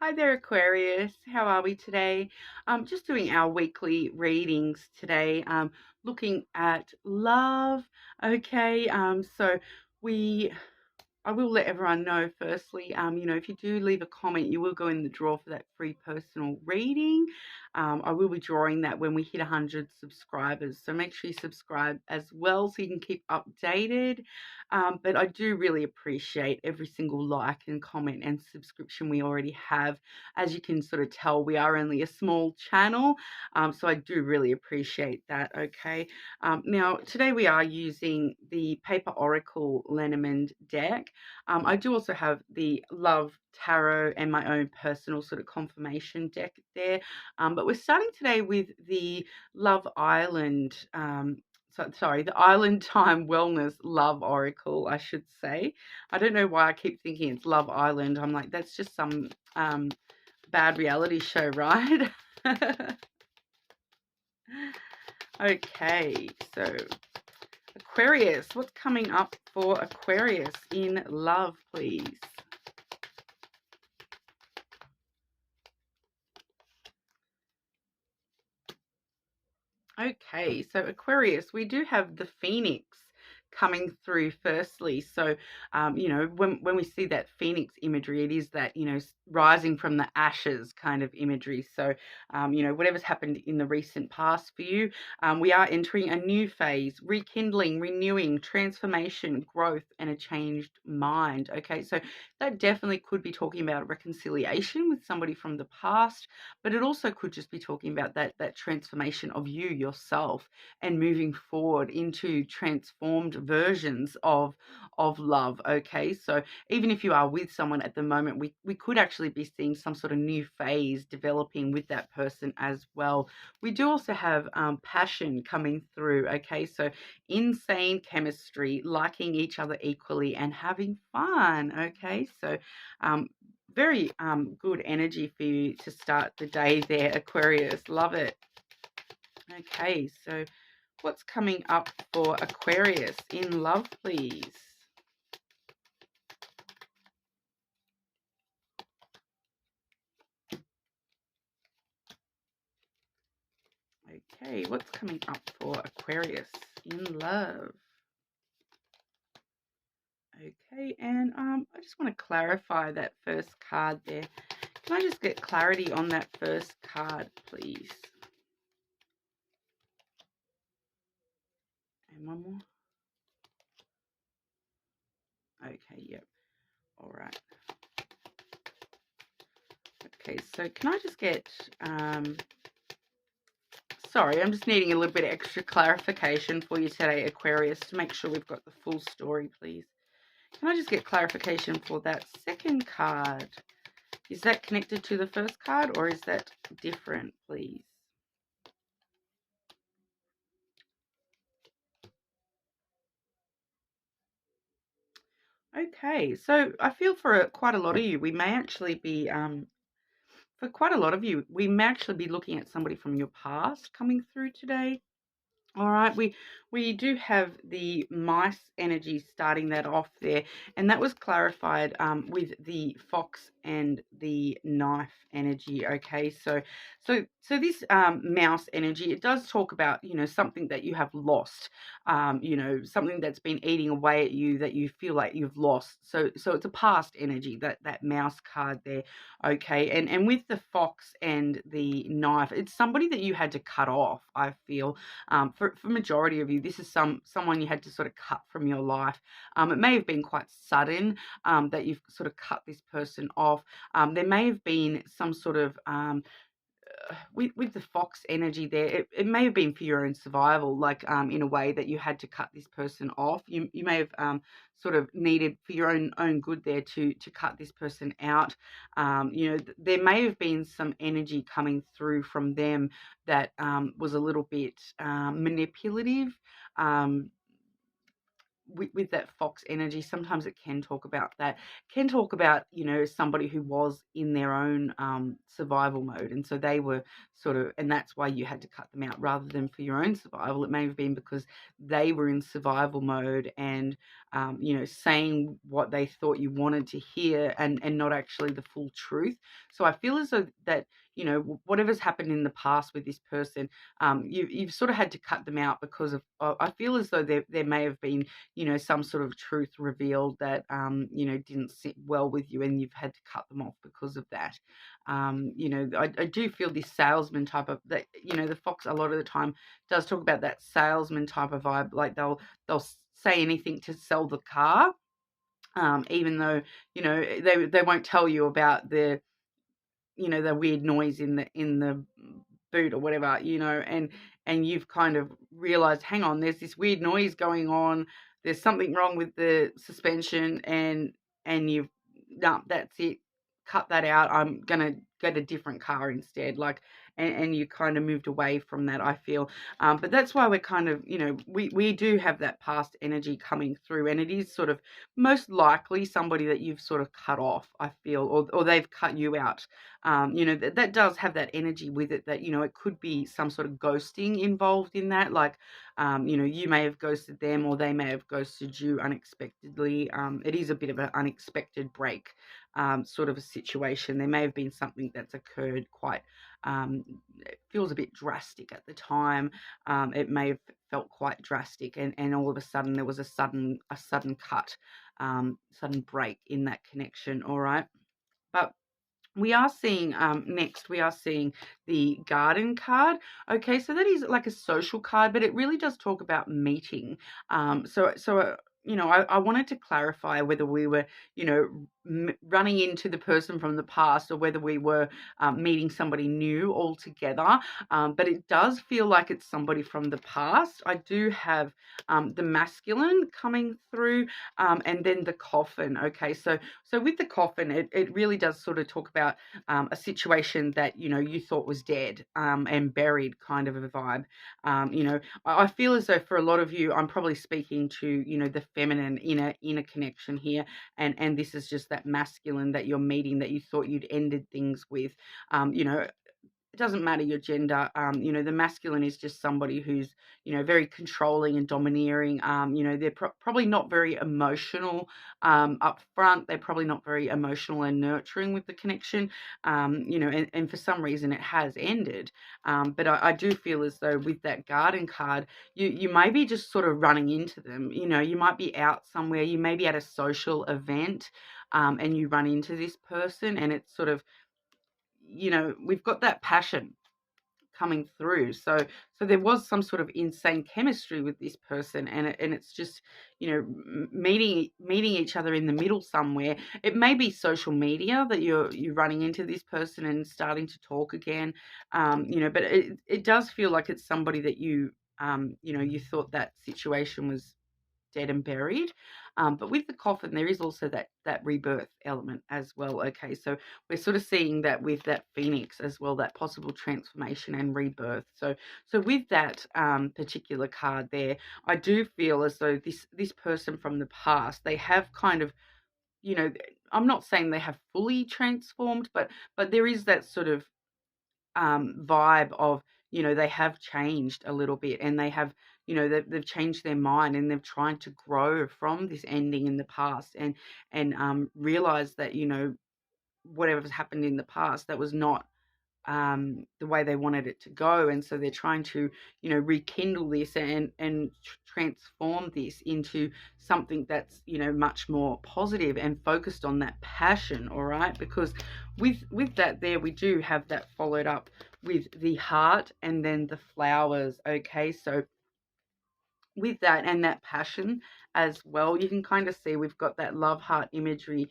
Hi there, Aquarius. How are we today? Just doing our weekly readings today, looking at love. Okay, so we I will let everyone know firstly, if you do leave a comment, you will go in the draw for that free personal reading. I will be drawing that when we hit 100 subscribers. So make sure you subscribe as well so you can keep updated. But I do really appreciate every single like and comment and subscription we already have. As you can sort of tell, we are only a small channel. So I do really appreciate that. Okay. Now, today we are using the Paper Oracle Lenormand deck. I do also have the Love Tarot and my own personal sort of confirmation deck there. But we're starting today with the Love Island. The Island Time Wellness Love Oracle, I should say. I don't know why I keep thinking it's Love Island. I'm like, that's just some bad reality show, right? Okay, so Aquarius, what's coming up for Aquarius in love, please? Okay, so Aquarius, we do have the Phoenix coming through firstly. So, when we see that Phoenix imagery, it is that, rising from the ashes kind of imagery. So, whatever's happened in the recent past for you, we are entering a new phase, rekindling, renewing, transformation, growth, and a changed mind. Okay, so that definitely could be talking about reconciliation with somebody from the past, but it also could just be talking about that transformation of you yourself and moving forward into transformed versions of love. Okay, so even if you are with someone at the moment, we could actually be seeing some sort of new phase developing with that person as well. We do also have passion coming through. Okay, so insane chemistry, liking each other equally and having fun. Okay, so very good energy for you to start the day there, Aquarius. Love it. Okay, so what's coming up for Aquarius in love, please? Okay, what's coming up for Aquarius in love? Okay, and I just want to clarify that first card there. Can I just get clarity on that first card, please? And one more. Okay, yep. All right. Okay, so can I just get, sorry, I'm just needing a little bit of extra clarification for you today, Aquarius, to make sure we've got the full story, please. Can I just get clarification for that second card? Is that connected to the first card or is that different, please? Okay, so I feel for quite a lot of you, we may actually be, for quite a lot of you, we may actually be looking at somebody from your past coming through today. All right, we do have the mice energy starting that off there, and that was clarified with the fox and the knife energy. Okay, so this mouse energy, it does talk about something that you have lost, something that's been eating away at you that you feel like you've lost. So it's a past energy, that mouse card there. Okay, and with the fox and the knife, it's somebody that you had to cut off. I feel for majority of you, this is someone you had to sort of cut from your life. It may have been quite sudden that you've sort of cut this person off. There may have been some sort of with the fox energy there, it may have been for your own survival, like in a way that you had to cut this person off. You may have sort of needed for your own good there to cut this person out. There may have been some energy coming through from them that was a little bit manipulative. With that fox energy, sometimes it can talk about that, can talk about, somebody who was in their own survival mode. And so they were sort of, and that's why you had to cut them out rather than for your own survival. It may have been because they were in survival mode and you know, saying what they thought you wanted to hear, and not actually the full truth. So I feel as though that, you know, whatever's happened in the past with this person, you've sort of had to cut them out because of, I feel as though there may have been, you know, some sort of truth revealed that, you know, didn't sit well with you, and you've had to cut them off because of that. You know, I do feel this salesman type of, that, you know, the fox a lot of the time does talk about that salesman type of vibe, like they'll say anything to sell the car, even though, you know, they won't tell you about the, you know, the weird noise in the boot or whatever, you know, and you've kind of realized, hang on, there's this weird noise going on, there's something wrong with the suspension, and you've, no, that's it, cut that out, I'm gonna get a different car instead, like, and you kind of moved away from that, I feel. But that's why we're kind of, you know, we do have that past energy coming through, and it is sort of most likely somebody that you've sort of cut off, I feel, or they've cut you out. You know, that does have that energy with it, that, you know, it could be some sort of ghosting involved in that. Like, you know, you may have ghosted them, or they may have ghosted you unexpectedly. It is a bit of an unexpected break, sort of a situation. There may have been something that's occurred quite, it feels a bit drastic at the time. It may have felt quite drastic, and all of a sudden there was a sudden cut, sudden break in that connection. All right. But we are seeing, next, we are seeing the garden card. Okay, so that is like a social card, but it really does talk about meeting. You know, I wanted to clarify whether we were, you know, running into the person from the past, or whether we were meeting somebody new altogether. But it does feel like it's somebody from the past. I do have the masculine coming through, and then the coffin. Okay, so with the coffin, it really does sort of talk about a situation that, you know, you thought was dead, and buried, kind of a vibe. You know, I feel as though for a lot of you, I'm probably speaking to, you know, the feminine inner connection here, and this is just that masculine that you're meeting, that you thought you'd ended things with. You know, it doesn't matter your gender. You know, the masculine is just somebody who's, you know, very controlling and domineering. You know, they're probably not very emotional up front. They're probably not very emotional and nurturing with the connection. You know, and for some reason it has ended. But I do feel as though with that garden card, you may be just sort of running into them. You know, you might be out somewhere, you may be at a social event, and you run into this person, and it's sort of, you know, we've got that passion coming through. So there was some sort of insane chemistry with this person, and it's just, you know, meeting each other in the middle somewhere. It may be social media that you're running into this person and starting to talk again. You know, but it does feel like it's somebody that you, you know, you thought that situation was dead and buried. But with the coffin, there is also that rebirth element as well. Okay, so we're sort of seeing that with that phoenix as well, that possible transformation and rebirth. So with that particular card there, I do feel as though this person from the past, they have kind of, you know, I'm not saying they have fully transformed, but there is that sort of vibe of, you know, they have changed a little bit, and they have, you know, they've changed their mind, and they've tried to grow from this ending in the past, and realize that, you know, whatever's happened in the past, that was not the way they wanted it to go, and so they're trying to, you know, rekindle this, and transform this into something that's, you know, much more positive and focused on that passion. All right, because with that there, we do have that followed up with the heart and then the flowers. Okay, so with that and that passion as well, you can kind of see we've got that love heart imagery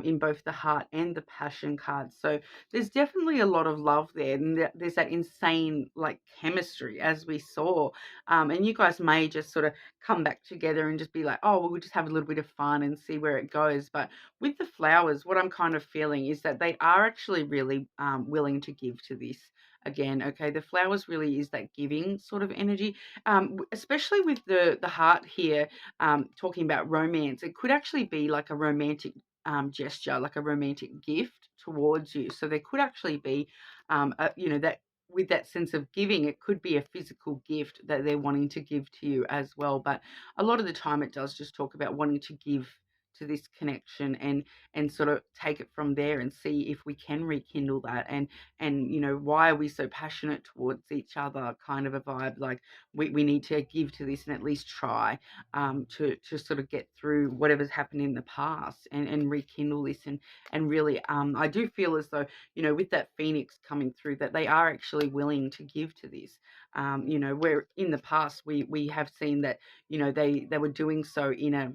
in both the heart and the passion cards. So there's definitely a lot of love there, and there's that insane like chemistry, as we saw. And you guys may just sort of come back together and just be like, oh, well, we'll just have a little bit of fun and see where it goes. But with the flowers, what I'm kind of feeling is that they are actually really willing to give to this again. Okay, the flowers really is that giving sort of energy, especially with the heart here, talking about romance. It could actually be like a romantic gesture, like a romantic gift towards you. So there could actually be, you know, that with that sense of giving, it could be a physical gift that they're wanting to give to you as well. But a lot of the time it does just talk about wanting to give to this connection, and sort of take it from there and see if we can rekindle that, and why are we so passionate towards each other, kind of a vibe, like we need to give to this and at least try to sort of get through whatever's happened in the past, and rekindle this, and really I do feel as though, with that phoenix coming through, that they are actually willing to give to this. Where in the past we have seen that, they were doing so in a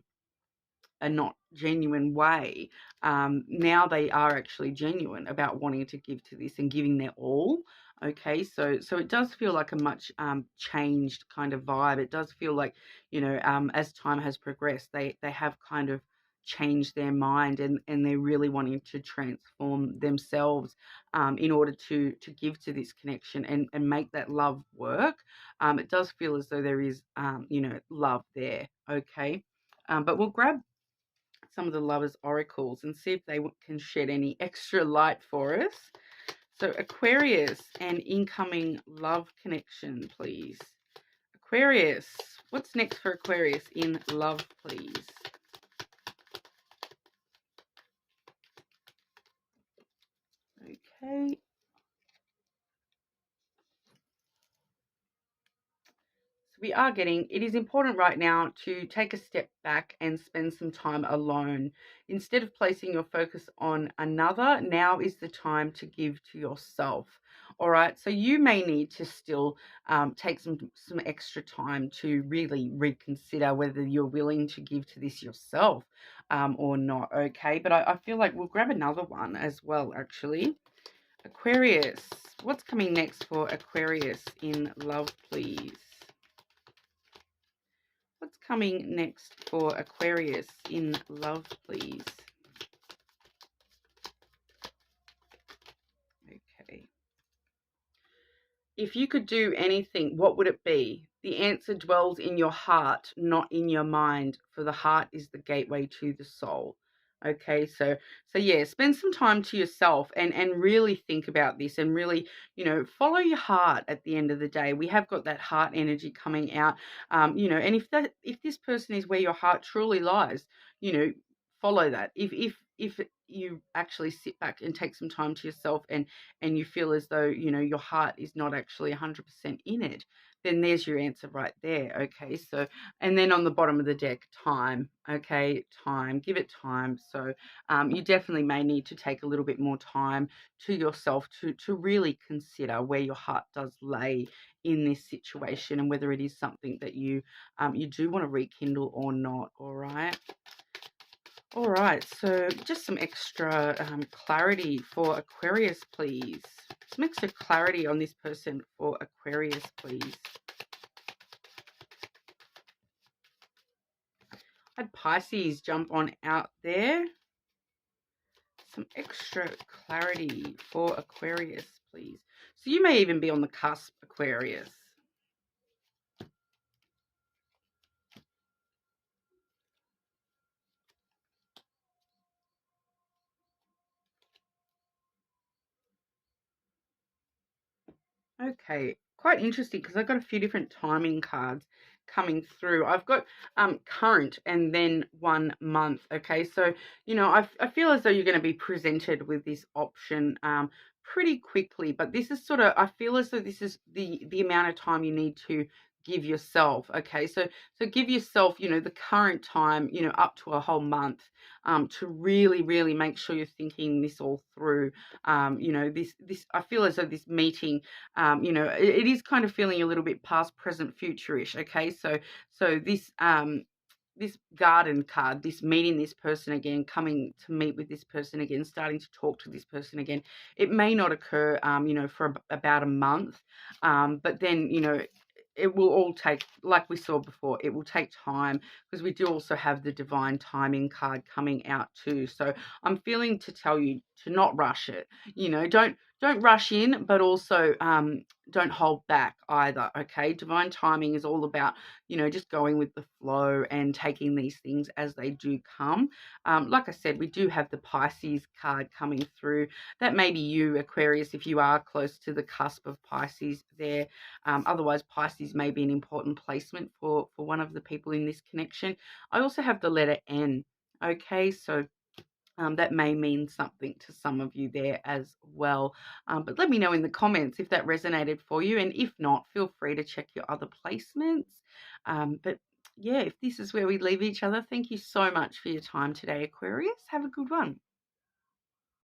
not genuine way. Now they are actually genuine about wanting to give to this and giving their all. Okay, so it does feel like a much changed kind of vibe. It does feel like, as time has progressed, they have kind of changed their mind, and they're really wanting to transform themselves in order to give to this connection, and make that love work. It does feel as though there is love there. Okay. But we'll grab some of the lovers' oracles and see if they can shed any extra light for us. So Aquarius, and incoming love connection, please. Aquarius, what's next for Aquarius in love, please? Okay. We are getting, it is important right now to take a step back and spend some time alone. Instead of placing your focus on another, now is the time to give to yourself. All right, so you may need to still take some extra time to really reconsider whether you're willing to give to this yourself or not. Okay, but I feel like we'll grab another one as well, actually. Aquarius, what's coming next for Aquarius in love, please? What's coming next for Aquarius in love, please? Okay. If you could do anything, what would it be? The answer dwells in your heart, not in your mind, for the heart is the gateway to the soul. Okay, so yeah, spend some time to yourself, and really think about this, and really, follow your heart at the end of the day. We have got that heart energy coming out, and if this person is where your heart truly lies, follow that. If you actually sit back and take some time to yourself, and you feel as though, your heart is not actually 100% in it, then there's your answer right there. Okay, so, and then on the bottom of the deck, time. Okay, time, give it time. So you definitely may need to take a little bit more time to yourself to really consider where your heart does lay in this situation, and whether it is something that you do want to rekindle or not. All right. All right, so just some extra clarity for Aquarius, please. Some extra clarity on this person for Aquarius, please. I had Pisces jump on out there. Some extra clarity for Aquarius, please. So you may even be on the cusp, Aquarius. Okay, quite interesting, because I've got a few different timing cards coming through. I've got current and then 1 month. Okay, so I feel as though you're going to be presented with this option pretty quickly, but this is sort of, I feel as though this is the amount of time you need to give yourself. Okay, so give yourself, the current time, up to a whole month to really make sure you're thinking this all through. This I feel as though this meeting, it is kind of feeling a little bit past, present, future-ish. Okay, so this garden card, this meeting this person again, coming to meet with this person again, starting to talk to this person again, it may not occur, for about a month, but then, it will all take, like we saw before, it will take time, because we do also have the divine timing card coming out too. So I'm feeling to tell you to not rush it. Don't don't rush in, but also don't hold back either. Okay, divine timing is all about, just going with the flow and taking these things as they do come. Like I said, we do have the Pisces card coming through. That may be you, Aquarius, if you are close to the cusp of Pisces there. Otherwise, Pisces may be an important placement for one of the people in this connection. I also have the letter N. Okay, so that may mean something to some of you there as well. But let me know in the comments if that resonated for you. And if not, feel free to check your other placements. But yeah, if this is where we leave each other, thank you so much for your time today, Aquarius. Have a good one.